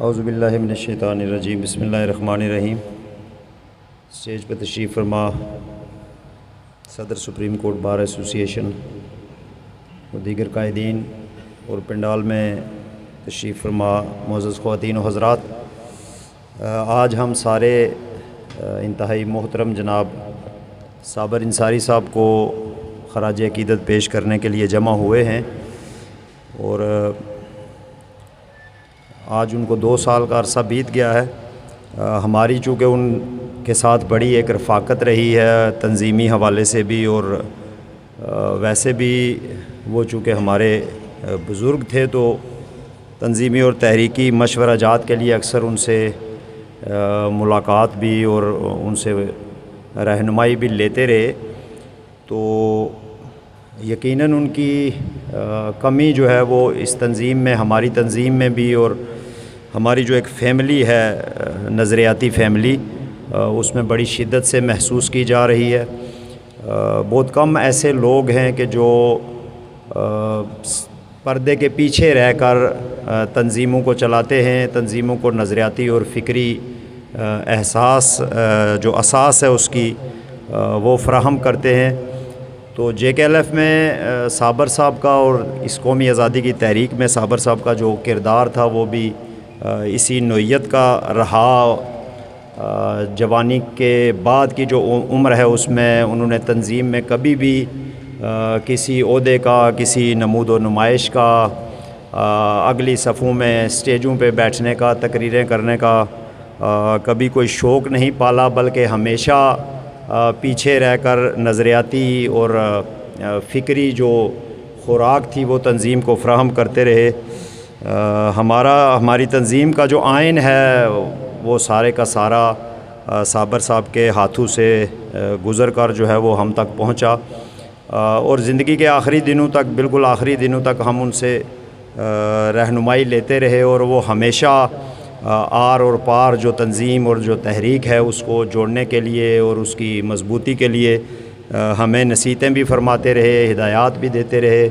اعوذ باللہ من الشیطان الرجیم، بسم اللہ الرحمن الرحیم۔ اسٹیج پہ تشریف فرما صدر سپریم کورٹ بار ایسوسی ایشن و دیگر قائدین اور پنڈال میں تشریف فرما معزز خواتین و حضرات، آج ہم سارے انتہائی محترم جناب صابر انصاری صاحب کو خراج عقیدت پیش کرنے کے لیے جمع ہوئے ہیں، اور آج ان کو 2 سال کا عرصہ بیت گیا ہے۔ ہماری چونکہ ان کے ساتھ بڑی ایک رفاقت رہی ہے تنظیمی حوالے سے بھی، اور ویسے بھی وہ چونکہ ہمارے بزرگ تھے تو تنظیمی اور تحریکی مشورہ جات کے لیے اکثر ان سے ملاقات بھی اور ان سے رہنمائی بھی لیتے رہے، تو یقیناً ان کی کمی جو ہے وہ اس تنظیم میں، ہماری تنظیم میں بھی، اور ہماری جو ایک فیملی ہے نظریاتی فیملی، اس میں بڑی شدت سے محسوس کی جا رہی ہے۔ بہت کم ایسے لوگ ہیں کہ جو پردے کے پیچھے رہ کر تنظیموں کو چلاتے ہیں، تنظیموں کو نظریاتی اور فکری احساس جو اساس ہے اس کی وہ فراہم کرتے ہیں۔ تو جے کے ایل ایف میں صابر صاحب کا اور اس قومی آزادی کی تحریک میں صابر صاحب کا جو کردار تھا وہ بھی اسی نوعیت کا رہا۔ جوانی کے بعد کی جو عمر ہے اس میں انہوں نے تنظیم میں کبھی بھی کسی عہدے کا، کسی نمود و نمائش کا، اگلی صفوں میں اسٹیجوں پہ بیٹھنے کا، تقریریں کرنے کا کبھی کوئی شوق نہیں پالا، بلکہ ہمیشہ پیچھے رہ کر نظریاتی اور فکری جو خوراک تھی وہ تنظیم کو فراہم کرتے رہے۔ ہماری تنظیم کا جو آئین ہے وہ سارے کا سارا صابر صاحب کے ہاتھوں سے گزر کر جو ہے وہ ہم تک پہنچا، اور زندگی کے آخری دنوں تک، بالکل آخری دنوں تک ہم ان سے رہنمائی لیتے رہے، اور وہ ہمیشہ آر اور پار جو تنظیم اور جو تحریک ہے اس کو جوڑنے کے لیے اور اس کی مضبوطی کے لیے ہمیں نصیحتیں بھی فرماتے رہے، ہدایات بھی دیتے رہے،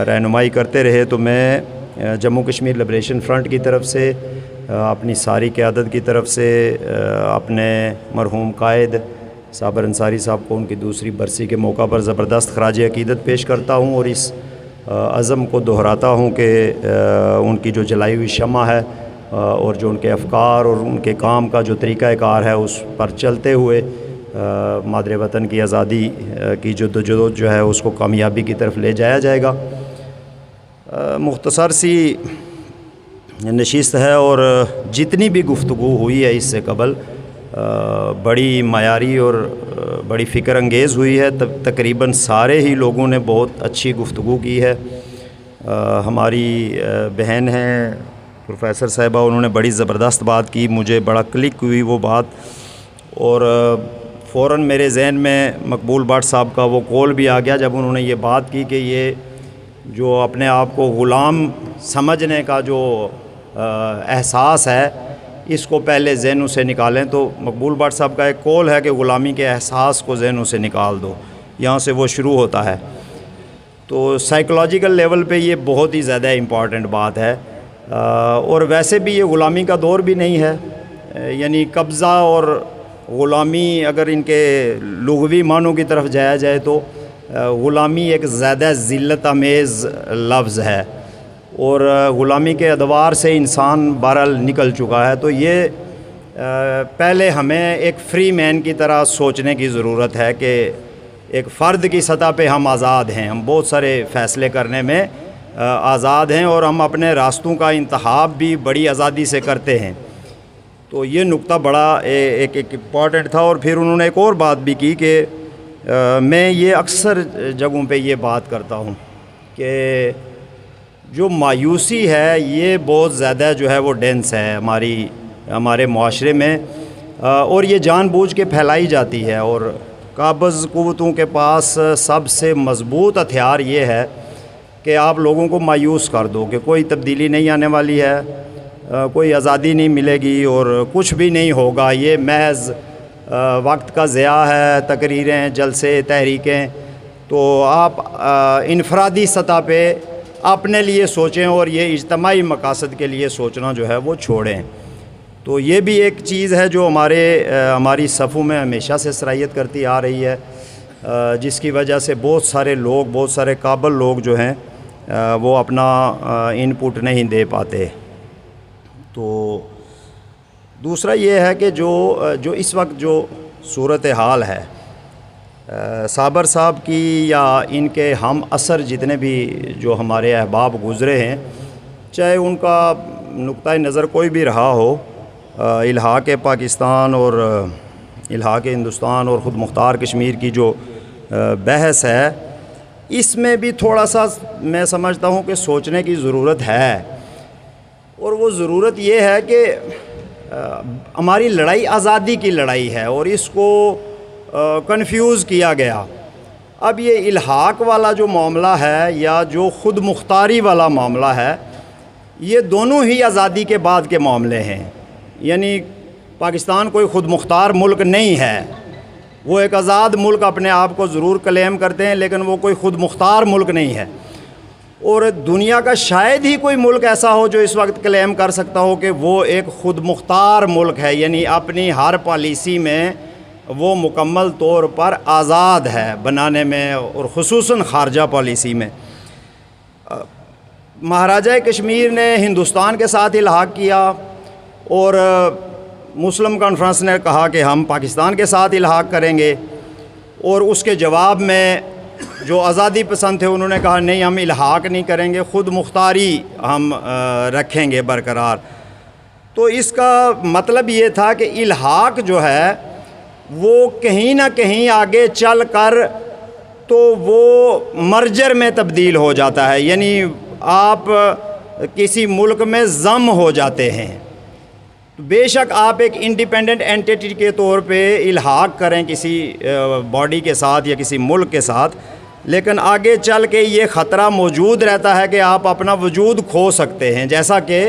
رہنمائی کرتے رہے۔ تو میں جموں کشمیر لبریشن فرنٹ کی طرف سے، اپنی ساری قیادت کی طرف سے اپنے مرحوم قائد صابر انصاری صاحب کو ان کی دوسری برسی کے موقع پر زبردست خراج عقیدت پیش کرتا ہوں، اور اس عزم کو دہراتا ہوں کہ ان کی جو جلائی ہوئی شمع ہے اور جو ان کے افکار اور ان کے کام کا جو طریقہ کار ہے اس پر چلتے ہوئے مادر وطن کی آزادی کی جدوجہد جو ہے اس کو کامیابی کی طرف لے جایا جائے گا۔ مختصر سی نشست ہے، اور جتنی بھی گفتگو ہوئی ہے اس سے قبل بڑی معیاری اور بڑی فکر انگیز ہوئی ہے۔ تقریباً سارے ہی لوگوں نے بہت اچھی گفتگو کی ہے۔ ہماری بہن ہیں پروفیسر صاحبہ، انہوں نے بڑی زبردست بات کی، مجھے بڑا کلک ہوئی وہ بات، اور فوراً میرے ذہن میں مقبول بٹ صاحب کا وہ قول بھی آ گیا جب انہوں نے یہ بات کی کہ یہ جو اپنے آپ کو غلام سمجھنے کا جو احساس ہے اس کو پہلے ذہنوں سے نکالیں۔ تو مقبول بٹ صاحب کا ایک قول ہے کہ غلامی کے احساس کو ذہنوں سے نکال دو، یہاں سے وہ شروع ہوتا ہے۔ تو سائیکولوجیکل لیول پہ یہ بہت ہی زیادہ امپورٹنٹ بات ہے، اور ویسے بھی یہ غلامی کا دور بھی نہیں ہے، یعنی قبضہ اور غلامی اگر ان کے لغوی معنوں کی طرف جایا جائے تو غلامی ایک زیادہ ذلت آمیز لفظ ہے، اور غلامی کے ادوار سے انسان بہرحال نکل چکا ہے۔ تو یہ پہلے ہمیں ایک فری مین کی طرح سوچنے کی ضرورت ہے کہ ایک فرد کی سطح پہ ہم آزاد ہیں، ہم بہت سارے فیصلے کرنے میں آزاد ہیں، اور ہم اپنے راستوں کا انتخاب بھی بڑی آزادی سے کرتے ہیں۔ تو یہ نقطہ بڑا ایک امپورٹنٹ تھا۔ اور پھر انہوں نے ایک اور بات بھی کی کہ میں یہ اکثر جگہوں پہ یہ بات کرتا ہوں کہ جو مایوسی ہے یہ بہت زیادہ جو ہے وہ ڈینس ہے ہمارے معاشرے میں، اور یہ جان بوجھ کے پھیلائی جاتی ہے، اور قابض قوتوں کے پاس سب سے مضبوط ہتھیار یہ ہے کہ آپ لوگوں کو مایوس کر دو کہ کوئی تبدیلی نہیں آنے والی ہے، کوئی آزادی نہیں ملے گی اور کچھ بھی نہیں ہوگا، یہ محض وقت کا ضیاع ہے، تقریریں، جلسے، تحریکیں۔ تو آپ انفرادی سطح پہ اپنے لیے سوچیں اور یہ اجتماعی مقاصد کے لیے سوچنا جو ہے وہ چھوڑیں۔ تو یہ بھی ایک چیز ہے جو ہماری صفوں میں ہمیشہ سے سرایت کرتی آ رہی ہے، جس کی وجہ سے بہت سارے لوگ، بہت سارے قابل لوگ جو ہیں وہ اپنا ان پٹ نہیں دے پاتے۔ تو دوسرا یہ ہے کہ جو اس وقت جو صورتحال ہے صابر صاحب کی یا ان کے ہم اثر جتنے بھی جو ہمارے احباب گزرے ہیں، چاہے ان کا نقطۂ نظر کوئی بھی رہا ہو، الحاق پاکستان اور الحاق ہندوستان اور خود مختار کشمیر کی جو بحث ہے، اس میں بھی تھوڑا سا میں سمجھتا ہوں کہ سوچنے کی ضرورت ہے، اور وہ ضرورت یہ ہے کہ ہماری لڑائی آزادی کی لڑائی ہے اور اس کو کنفیوز کیا گیا۔ اب یہ الحاق والا جو معاملہ ہے یا جو خود مختاری والا معاملہ ہے، یہ دونوں ہی آزادی کے بعد کے معاملے ہیں۔ یعنی پاکستان کوئی خود مختار ملک نہیں ہے، وہ ایک آزاد ملک اپنے آپ کو ضرور کلیم کرتے ہیں، لیکن وہ کوئی خود مختار ملک نہیں ہے۔ اور دنیا کا شاید ہی کوئی ملک ایسا ہو جو اس وقت کلیم کر سکتا ہو کہ وہ ایک خود مختار ملک ہے، یعنی اپنی ہر پالیسی میں وہ مکمل طور پر آزاد ہے بنانے میں، اور خصوصاً خارجہ پالیسی میں۔ مہاراجہ کشمیر نے ہندوستان کے ساتھ الحاق کیا اور مسلم کانفرنس نے کہا کہ ہم پاکستان کے ساتھ الحاق کریں گے، اور اس کے جواب میں جو آزادی پسند تھے انہوں نے کہا نہیں، ہم الحاق نہیں کریں گے، خود مختاری ہم رکھیں گے برقرار۔ تو اس کا مطلب یہ تھا کہ الحاق جو ہے وہ کہیں نہ کہیں آگے چل کر تو وہ مرجر میں تبدیل ہو جاتا ہے، یعنی آپ کسی ملک میں ضم ہو جاتے ہیں۔ بے شک آپ ایک انڈیپینڈنٹ اینٹیٹی کے طور پہ الحاق کریں کسی باڈی کے ساتھ یا کسی ملک کے ساتھ، لیکن آگے چل کے یہ خطرہ موجود رہتا ہے کہ آپ اپنا وجود کھو سکتے ہیں، جیسا کہ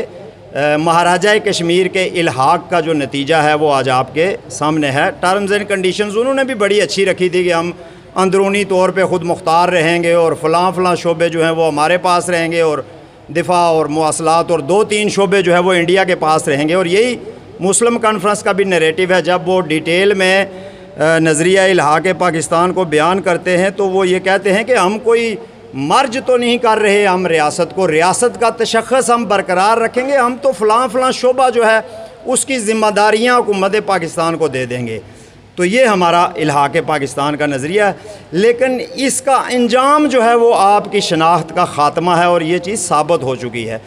مہاراجہ کشمیر کے الحاق کا جو نتیجہ ہے وہ آج آپ کے سامنے ہے۔ ٹرمز اینڈ کنڈیشنز انہوں نے بھی بڑی اچھی رکھی تھی کہ ہم اندرونی طور پہ خود مختار رہیں گے اور فلاں شعبے جو ہیں وہ ہمارے پاس رہیں گے، اور دفاع اور مواصلات اور 2-3 شعبے جو ہے وہ انڈیا کے پاس رہیں گے۔ اور یہی مسلم کانفرنس کا بھی نیریٹو ہے۔ جب وہ ڈیٹیل میں نظریہ الحاق پاکستان کو بیان کرتے ہیں تو وہ یہ کہتے ہیں کہ ہم کوئی مرج تو نہیں کر رہے، ہم ریاست کا تشخص ہم برقرار رکھیں گے، ہم تو فلاں شعبہ جو ہے اس کی ذمہ داریاں حکومت پاکستان کو دے دیں گے۔ تو یہ ہمارا الحاق پاکستان کا نظریہ ہے، لیکن اس کا انجام جو ہے وہ آپ کی شناخت کا خاتمہ ہے، اور یہ چیز ثابت ہو چکی ہے۔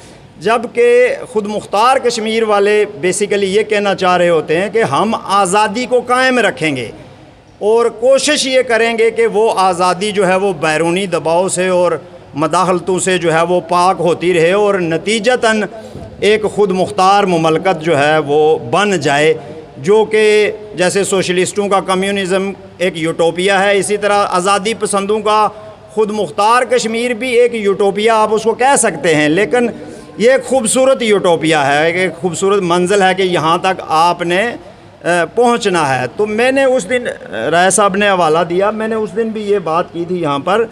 جبکہ خود مختار کشمیر والے بیسیکلی یہ کہنا چاہ رہے ہوتے ہیں کہ ہم آزادی کو قائم رکھیں گے اور کوشش یہ کریں گے کہ وہ آزادی جو ہے وہ بیرونی دباؤ سے اور مداخلتوں سے جو ہے وہ پاک ہوتی رہے، اور نتیجتاً ایک خود مختار مملکت جو ہے وہ بن جائے، جو کہ جیسے سوشلسٹوں کا کمیونزم ایک یوٹوپیا ہے، اسی طرح آزادی پسندوں کا خود مختار کشمیر بھی ایک یوٹوپیا آپ اس کو کہہ سکتے ہیں، لیکن یہ ایک خوبصورت یوٹوپیا ہے، ایک خوبصورت منزل ہے کہ یہاں تک آپ نے پہنچنا ہے۔ تو میں نے اس دن رائے صاحب نے حوالہ دیا، میں نے اس دن بھی یہ بات کی تھی یہاں پر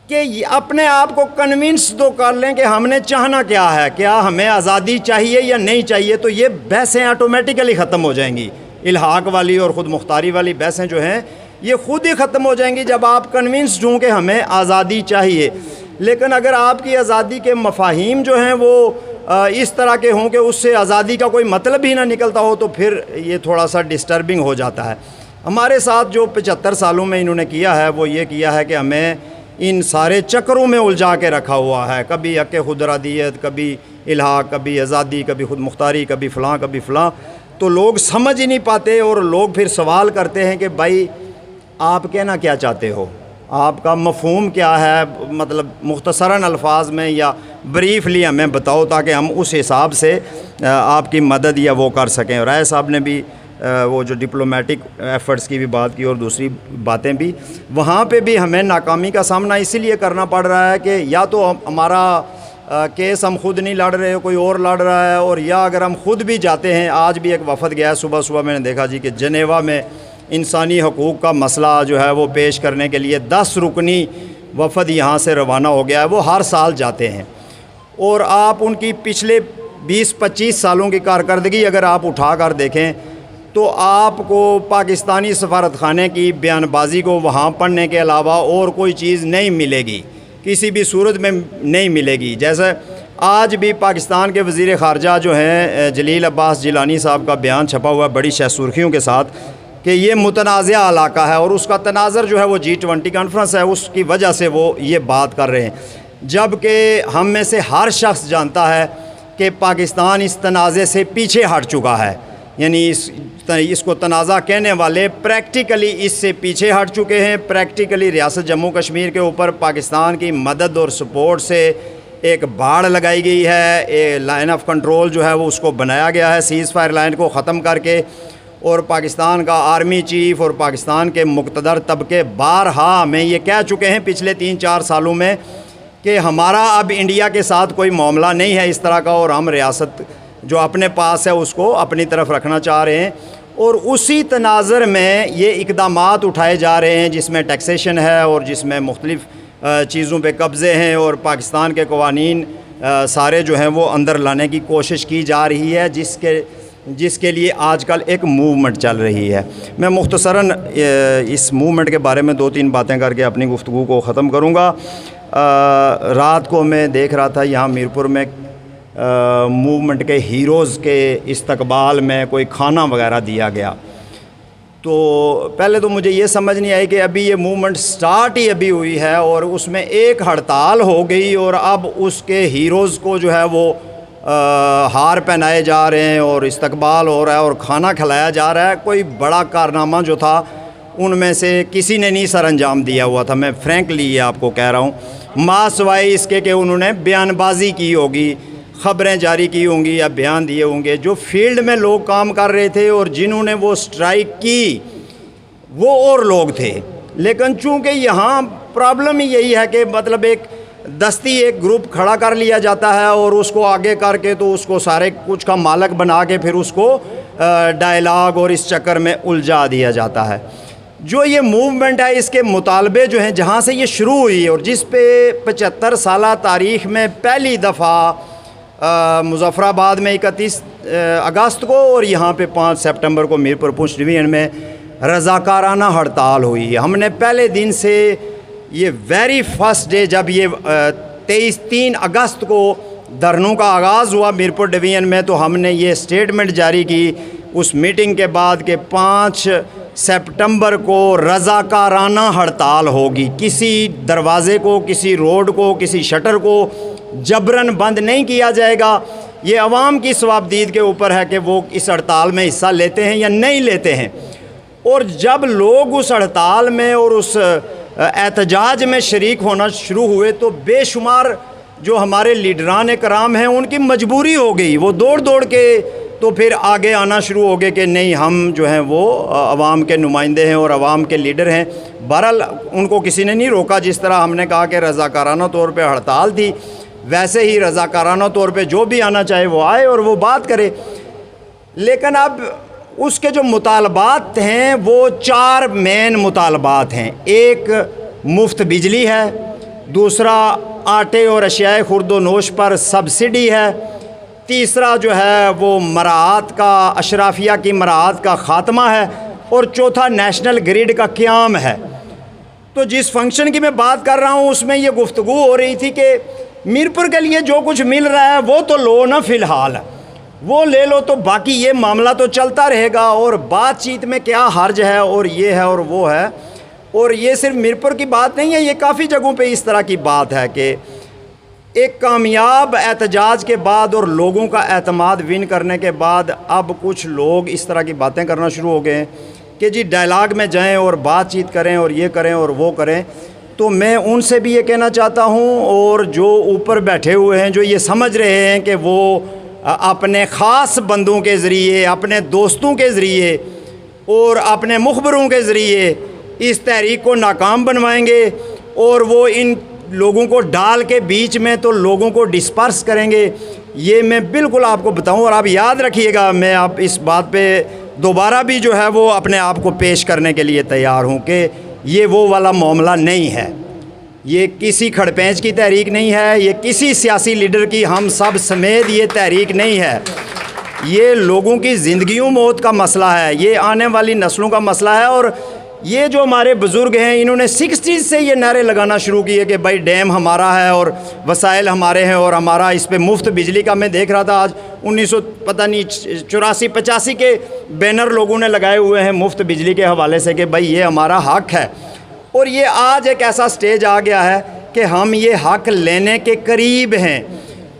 کہ اپنے آپ کو کنونس تو کر لیں کہ ہم نے چاہنا کیا ہے، کیا ہمیں آزادی چاہیے یا نہیں چاہیے، تو یہ بحثیں آٹومیٹیکلی ختم ہو جائیں گی۔ الحاق والی اور خود مختاری والی بحثیں جو ہیں یہ خود ہی ختم ہو جائیں گی جب آپ کنونسڈ ہوں کہ ہمیں آزادی چاہیے۔ لیکن اگر آپ کی آزادی کے مفاہیم جو ہیں وہ اس طرح کے ہوں کہ اس سے آزادی کا کوئی مطلب ہی نہ نکلتا ہو تو پھر یہ تھوڑا سا ڈسٹربنگ ہو جاتا ہے۔ ہمارے ساتھ جو 75 سالوں میں انہوں نے کیا ہے وہ یہ کیا ہے کہ ہمیں ان سارے چکروں میں الجھا کے رکھا ہوا ہے، کبھی حق خودارادیت، کبھی الحاق، کبھی آزادی، کبھی خود مختاری، کبھی فلاں، تو لوگ سمجھ ہی نہیں پاتے، اور لوگ پھر سوال کرتے ہیں کہ بھائی آپ کہنا کیا چاہتے ہو، آپ کا مفہوم کیا ہے، مطلب مختصراً الفاظ میں یا بریفلی ہمیں بتاؤ تاکہ ہم اس حساب سے آپ کی مدد یا وہ کر سکیں۔ رائے صاحب نے بھی وہ جو ڈپلومیٹک ایفرٹس کی بھی بات کی اور دوسری باتیں بھی، وہاں پہ بھی ہمیں ناکامی کا سامنا اسی لیے کرنا پڑ رہا ہے کہ یا تو ہمارا کیس ہم خود نہیں لڑ رہے، کوئی اور لڑ رہا ہے، اور یا اگر ہم خود بھی جاتے ہیں۔ آج بھی ایک وفد گیا ہے، صبح میں نے دیکھا جی کہ جنیوا میں انسانی حقوق کا مسئلہ جو ہے وہ پیش کرنے کے لیے 10 رکنی وفد یہاں سے روانہ ہو گیا ہے، وہ ہر سال جاتے ہیں، اور آپ ان کی پچھلے 20-25 سالوں کی کارکردگی اگر آپ اٹھا کر دیکھیں تو آپ کو پاکستانی سفارت خانے کی بیان بازی کو وہاں پڑھنے کے علاوہ اور کوئی چیز نہیں ملے گی، کسی بھی صورت میں نہیں ملے گی۔ جیسے آج بھی پاکستان کے وزیر خارجہ جو ہیں جلیل عباس جیلانی صاحب کا بیان چھپا ہوا ہے بڑی شہ سرخیوں کے ساتھ کہ یہ متنازع علاقہ ہے، اور اس کا تناظر جو ہے وہ G20 کانفرنس ہے، اس کی وجہ سے وہ یہ بات کر رہے ہیں، جبکہ ہم میں سے ہر شخص جانتا ہے کہ پاکستان اس تنازع سے پیچھے ہٹ چکا ہے، یعنی اس کو تنازع کہنے والے پریکٹیکلی اس سے پیچھے ہٹ چکے ہیں۔ پریکٹیکلی ریاست جموں کشمیر کے اوپر پاکستان کی مدد اور سپورٹ سے ایک باڑ لگائی گئی ہے، لائن آف کنٹرول جو ہے وہ اس کو بنایا گیا ہے سیز فائر لائن کو ختم کر کے، اور پاکستان کا آرمی چیف اور پاکستان کے مقتدر طبقے بارہا ہمیں یہ کہہ چکے ہیں پچھلے 3-4 سالوں میں کہ ہمارا اب انڈیا کے ساتھ کوئی معاملہ نہیں ہے اس طرح کا، اور ہم ریاست جو اپنے پاس ہے اس کو اپنی طرف رکھنا چاہ رہے ہیں، اور اسی تناظر میں یہ اقدامات اٹھائے جا رہے ہیں جس میں ٹیکسیشن ہے اور جس میں مختلف چیزوں پہ قبضے ہیں، اور پاکستان کے قوانین سارے جو ہیں وہ اندر لانے کی کوشش کی جا رہی ہے، جس کے لیے آج کل ایک موومنٹ چل رہی ہے۔ میں مختصراً اس موومنٹ کے بارے میں 2-3 باتیں کر کے اپنی گفتگو کو ختم کروں گا۔ رات کو میں دیکھ رہا تھا یہاں میرپور میں موومنٹ کے ہیروز کے استقبال میں کوئی کھانا وغیرہ دیا گیا، تو پہلے تو مجھے یہ سمجھ نہیں آئی کہ ابھی یہ موومنٹ سٹارٹ ہی ابھی ہوئی ہے اور اس میں ایک ہڑتال ہو گئی، اور اب اس کے ہیروز کو جو ہے وہ ہار پہنائے جا رہے ہیں اور استقبال ہو رہا ہے اور کھانا کھلایا جا رہا ہے۔ کوئی بڑا کارنامہ جو تھا ان میں سے کسی نے نہیں سر انجام دیا ہوا تھا، میں فرینکلی یہ آپ کو کہہ رہا ہوں، سوائے اس کے کہ انہوں نے بیان بازی کی ہوگی، خبریں جاری کی ہوں گی یا بیان دیے ہوں گے۔ جو فیلڈ میں لوگ کام کر رہے تھے اور جنہوں نے وہ سٹرائک کی وہ اور لوگ تھے، لیکن چونکہ یہاں پرابلم ہی یہی ہے کہ مطلب ایک دستی ایک گروپ کھڑا کر لیا جاتا ہے اور اس کو آگے کر کے تو اس کو سارے کچھ کا مالک بنا کے پھر اس کو ڈائلاگ اور اس چکر میں الجھا دیا جاتا ہے۔ جو یہ موومنٹ ہے اس کے مطالبے جو ہیں جہاں سے یہ شروع ہوئی اور جس پہ 75 سالہ تاریخ میں پہلی دفعہ مظفر آباد میں 31 اگست کو اور یہاں پہ 5 سپٹمبر کو میرپور پونچھ ڈویژن میں رضاکارانہ ہڑتال ہوئی ہے۔ ہم نے پہلے دن سے یہ ویری فرسٹ ڈے جب یہ 3 اگست کو دھرنوں کا آغاز ہوا میرپور ڈویژن میں، تو ہم نے یہ سٹیٹمنٹ جاری کی اس میٹنگ کے بعد کہ 5 سپٹمبر کو رضاکارانہ ہڑتال ہوگی، کسی دروازے کو، کسی روڈ کو، کسی شٹر کو جبراً بند نہیں کیا جائے گا۔ یہ عوام کی ثوابدید کے اوپر ہے کہ وہ اس ہڑتال میں حصہ لیتے ہیں یا نہیں لیتے ہیں۔ اور جب لوگ اس ہڑتال میں اور اس احتجاج میں شریک ہونا شروع ہوئے تو بے شمار جو ہمارے لیڈران کرام ہیں ان کی مجبوری ہو گئی، وہ دوڑ کے تو پھر آگے آنا شروع ہو گئے کہ نہیں ہم جو ہیں وہ عوام کے نمائندے ہیں اور عوام کے لیڈر ہیں۔ بہرحال ان کو کسی نے نہیں روکا، جس طرح ہم نے کہا کہ رضاکارانہ طور پہ ہڑتال تھی ویسے ہی رضاکارانہ طور پہ جو بھی آنا چاہے وہ آئے اور وہ بات کرے۔ لیکن اب اس کے جو مطالبات ہیں وہ 4 مین مطالبات ہیں۔ ایک مفت بجلی ہے، دوسرا آٹے اور اشیاء خرد و نوش پر سبسڈی ہے، تیسرا جو ہے وہ مراعات کا اشرافیہ کی مراعات کا خاتمہ ہے، اور چوتھا نیشنل گریڈ کا قیام ہے۔ تو جس فنکشن کی میں بات کر رہا ہوں اس میں یہ گفتگو ہو رہی تھی کہ میرپور کے لیے جو کچھ مل رہا ہے وہ تو لو نا فی الحال، وہ لے لو، تو باقی یہ معاملہ تو چلتا رہے گا، اور بات چیت میں کیا حرج ہے، اور یہ ہے اور وہ ہے۔ اور یہ صرف میرپور کی بات نہیں ہے، یہ کافی جگہوں پہ اس طرح کی بات ہے کہ ایک کامیاب احتجاج کے بعد اور لوگوں کا اعتماد ون کرنے کے بعد اب کچھ لوگ اس طرح کی باتیں کرنا شروع ہو گئے ہیں کہ جی ڈائلاگ میں جائیں اور بات چیت کریں اور یہ کریں اور وہ کریں۔ تو میں ان سے بھی یہ کہنا چاہتا ہوں، اور جو اوپر بیٹھے ہوئے ہیں جو یہ سمجھ رہے ہیں کہ وہ اپنے خاص بندوں کے ذریعے، اپنے دوستوں کے ذریعے اور اپنے مخبروں کے ذریعے اس تحریک کو ناکام بنوائیں گے اور وہ ان لوگوں کو ڈال کے بیچ میں تو لوگوں کو ڈسپرس کریں گے، یہ میں بالکل آپ کو بتاؤں۔ اور آپ یاد رکھیے گا، میں آپ اس بات پہ دوبارہ بھی جو ہے وہ اپنے آپ کو پیش کرنے کے لیے تیار ہوں کہ یہ وہ والا معاملہ نہیں ہے۔ یہ کسی کھڑپینچ کی تحریک نہیں ہے، یہ کسی سیاسی لیڈر کی ہم سب سمیت یہ تحریک نہیں ہے، یہ لوگوں کی زندگیوں موت کا مسئلہ ہے، یہ آنے والی نسلوں کا مسئلہ ہے۔ اور یہ جو ہمارے بزرگ ہیں انہوں نے 60s سے یہ نعرے لگانا شروع کیے کہ بھائی ڈیم ہمارا ہے اور وسائل ہمارے ہیں اور ہمارا اس پہ مفت بجلی کا، میں دیکھ رہا تھا آج 1984-85 کے بینر لوگوں نے لگائے ہوئے ہیں مفت بجلی کے حوالے سے کہ بھائی یہ ہمارا حق ہے۔ اور یہ آج ایک ایسا سٹیج آ گیا ہے کہ ہم یہ حق لینے کے قریب ہیں،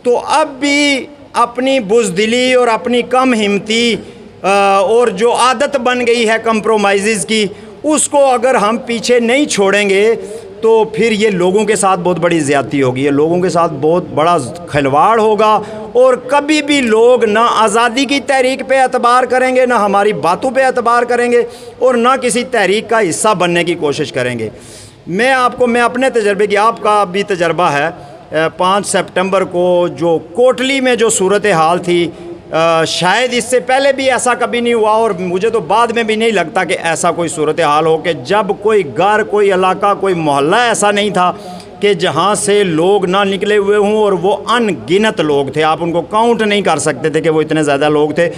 تو اب بھی اپنی بزدلی اور اپنی کم ہمتی اور جو عادت بن گئی ہے کمپرومائزز کی، اس کو اگر ہم پیچھے نہیں چھوڑیں گے تو پھر یہ لوگوں کے ساتھ بہت بڑی زیادتی ہوگی، یہ لوگوں کے ساتھ بہت بڑا کھلواڑ ہوگا، اور کبھی بھی لوگ نہ آزادی کی تحریک پہ اعتبار کریں گے، نہ ہماری باتوں پہ اعتبار کریں گے، اور نہ کسی تحریک کا حصہ بننے کی کوشش کریں گے۔ میں اپنے تجربے کی، آپ کا بھی تجربہ ہے، 5 سپٹمبر کو جو کوٹلی میں جو صورتحال تھی، شاید اس سے پہلے بھی ایسا کبھی نہیں ہوا، اور مجھے تو بعد میں بھی نہیں لگتا کہ ایسا کوئی صورتحال ہو کہ جب کوئی گھر، کوئی علاقہ، کوئی محلہ ایسا نہیں تھا کہ جہاں سے لوگ نہ نکلے ہوئے ہوں، اور وہ ان گنت لوگ تھے، آپ ان کو کاؤنٹ نہیں کر سکتے تھے کہ وہ اتنے زیادہ لوگ تھے،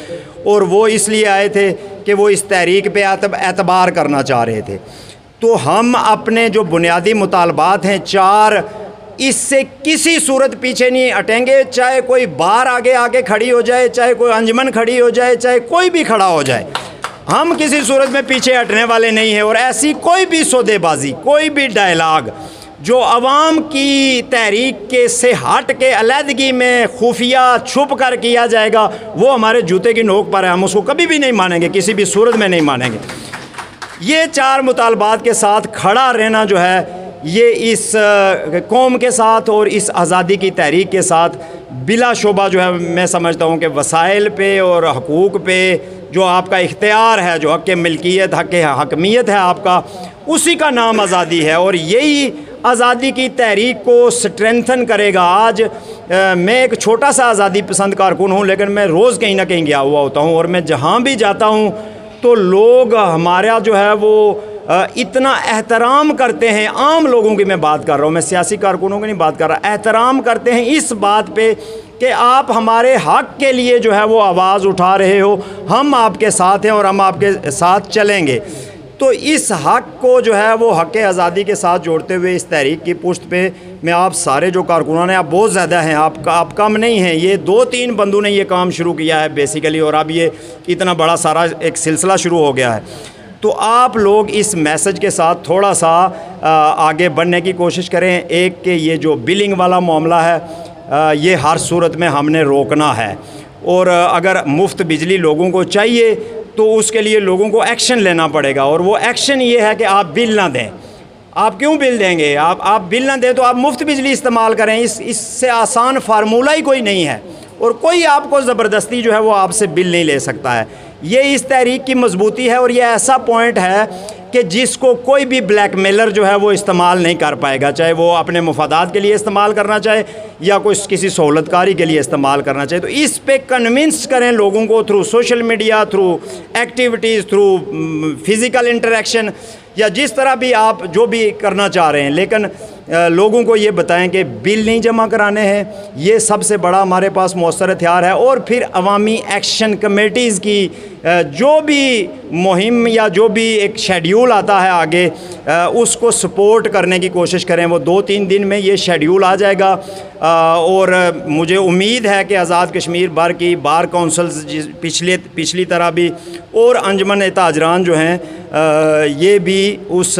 اور وہ اس لیے آئے تھے کہ وہ اس تحریک پہ اعتبار کرنا چاہ رہے تھے۔ تو ہم اپنے جو بنیادی مطالبات ہیں 4، اس سے کسی صورت پیچھے نہیں ہٹیں گے، چاہے کوئی بار آگے کھڑی ہو جائے، چاہے کوئی انجمن کھڑی ہو جائے، چاہے کوئی بھی کھڑا ہو جائے، ہم کسی صورت میں پیچھے ہٹنے والے نہیں ہیں۔ اور ایسی کوئی بھی سودے بازی، کوئی بھی ڈائلاگ جو عوام کی تحریک کے سے ہٹ کے علیحدگی میں خفیہ چھپ کر کیا جائے گا، وہ ہمارے جوتے کی نوک پر ہے، ہم اس کو کبھی بھی نہیں مانیں گے، کسی بھی صورت میں نہیں مانیں گے۔ یہ 4 مطالبات کے ساتھ کھڑا رہنا جو ہے، یہ اس قوم کے ساتھ اور اس آزادی کی تحریک کے ساتھ بلا شبہ جو ہے، میں سمجھتا ہوں کہ وسائل پہ اور حقوق پہ جو آپ کا اختیار ہے، جو حق ملکیت، حق حکمیت ہے آپ کا، اسی کا نام آزادی ہے، اور یہی آزادی کی تحریک کو سٹرینتھن کرے گا۔ آج میں ایک چھوٹا سا آزادی پسند کارکن ہوں، لیکن میں روز کہیں نہ کہیں گیا ہوا ہوتا ہوں، اور میں جہاں بھی جاتا ہوں تو لوگ ہمارا جو ہے وہ اتنا احترام کرتے ہیں، عام لوگوں کی میں بات کر رہا ہوں، میں سیاسی کارکنوں کی نہیں بات کر رہا، احترام کرتے ہیں اس بات پہ کہ آپ ہمارے حق کے لیے جو ہے وہ آواز اٹھا رہے ہو، ہم آپ کے ساتھ ہیں اور ہم آپ کے ساتھ چلیں گے۔ تو اس حق کو جو ہے وہ حق آزادی کے ساتھ جوڑتے ہوئے اس تحریک کی پشت پہ میں آپ سارے جو کارکنان ہیں، آپ بہت زیادہ ہیں، آپ کم نہیں ہیں، یہ 2-3 بندوں نے یہ کام شروع کیا ہے بیسیکلی، اور اب یہ اتنا بڑا سارا ایک سلسلہ شروع ہو گیا ہے۔ تو آپ لوگ اس میسج کے ساتھ تھوڑا سا آگے بڑھنے کی کوشش کریں۔ ایک کہ یہ جو بلنگ والا معاملہ ہے، یہ ہر صورت میں ہم نے روکنا ہے، اور اگر مفت بجلی لوگوں کو چاہیے تو اس کے لیے لوگوں کو ایکشن لینا پڑے گا، اور وہ ایکشن یہ ہے کہ آپ بل نہ دیں۔ آپ کیوں بل دیں گے؟ آپ بل نہ دیں تو آپ مفت بجلی استعمال کریں، اس سے آسان فارمولہ ہی کوئی نہیں ہے، اور کوئی آپ کو زبردستی جو ہے وہ آپ سے بل نہیں لے سکتا ہے۔ یہ اس تحریک کی مضبوطی ہے، اور یہ ایسا پوائنٹ ہے کہ جس کو کوئی بھی بلیک میلر جو ہے وہ استعمال نہیں کر پائے گا، چاہے وہ اپنے مفادات کے لیے استعمال کرنا چاہے یا کسی سہولت کاری کے لیے استعمال کرنا چاہے۔ تو اس پہ کنونس کریں لوگوں کو، through social media, through activities, through physical interaction, یا جس طرح بھی آپ جو بھی کرنا چاہ رہے ہیں، لیکن لوگوں کو یہ بتائیں کہ بل نہیں جمع کرانے ہیں، یہ سب سے بڑا ہمارے پاس مؤثر ہتھیار ہے۔ اور پھر عوامی ایکشن کمیٹیز کی جو بھی مہم یا جو بھی ایک شیڈیول آتا ہے آگے، اس کو سپورٹ کرنے کی کوشش کریں۔ وہ 2-3 دن میں یہ شیڈیول آ جائے گا، اور مجھے امید ہے کہ آزاد کشمیر بھر کی بار کونسلز پچھلی طرح بھی اور انجمن تاجران جو ہیں یہ بھی اس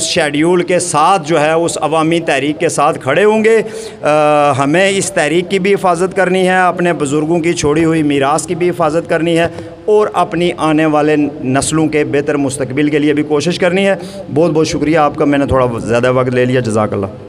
شیڈیول کے ساتھ جو ہے اس عوامی تحریک کے ساتھ کھڑے ہوں گے۔ ہمیں اس تحریک کی بھی حفاظت کرنی ہے، اپنے بزرگوں کی چھوڑی ہوئی میراث کی بھی حفاظت کرنی ہے، اور اپنی آنے والے نسلوں کے بہتر مستقبل کے لیے بھی کوشش کرنی ہے۔ بہت بہت شکریہ آپ کا، میں نے تھوڑا زیادہ وقت لے لیا، جزاک اللہ۔